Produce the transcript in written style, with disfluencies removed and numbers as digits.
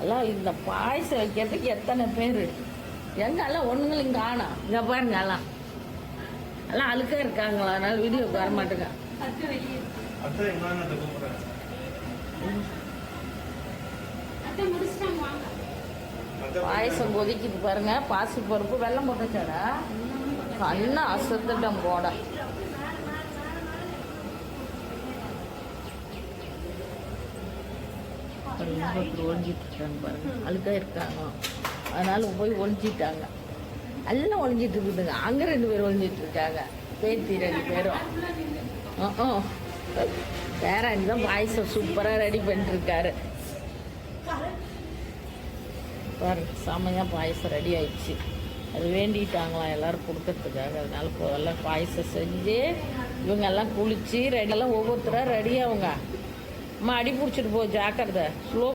எல்லாம் இந்த பாயசம் வைக்கிறதுக்கு எத்தனை பேர் எங்கெல்லாம் ஒன்றுங்களும் காணோம். இங்கே பாருங்க எல்லாம் எல்லாம் அழுக்காக இருக்காங்களா, அதனால வீடியோக்கு வர மாட்டேங்க. பாயசம் கொதிக்குது பாருங்க. பாசி பருப்பு வெள்ளம் போட்டுச்சாடா, கண்ணா அசத்துட்டம் போட. ஒழிஞ்சிட்டு இருக்காங்க பாருங்க, அழுக்கா இருக்காங்க, அதனால போய் ஒழிஞ்சிட்டாங்க. எல்லாம் ஒழிஞ்சிட்டு இருக்குதுங்க. அங்கே 2 பேர் ஒழிஞ்சிட்டு இருக்காங்க, பேத்தி 2 பேரும். பேரன் தான் பாயசம் சூப்பராக ரெடி பண்ணிட்டுருக்காரு பாருங்க. செம்மையாக பாயசம் ரெடி ஆயிடுச்சு. அது வேண்டிட்டாங்களாம் எல்லோரும் கொடுக்கறதுக்காக. அதனால எல்லாம் பாயசம் செஞ்சு இவங்க எல்லாம் குளிச்சு ரெடியெல்லாம் ஒவ்வொருத்தராக ரெடியாகுங்க. அம்மா அடி பிடிச்சிட்டு போ, ஜாக்கிரதை, ஸ்லோ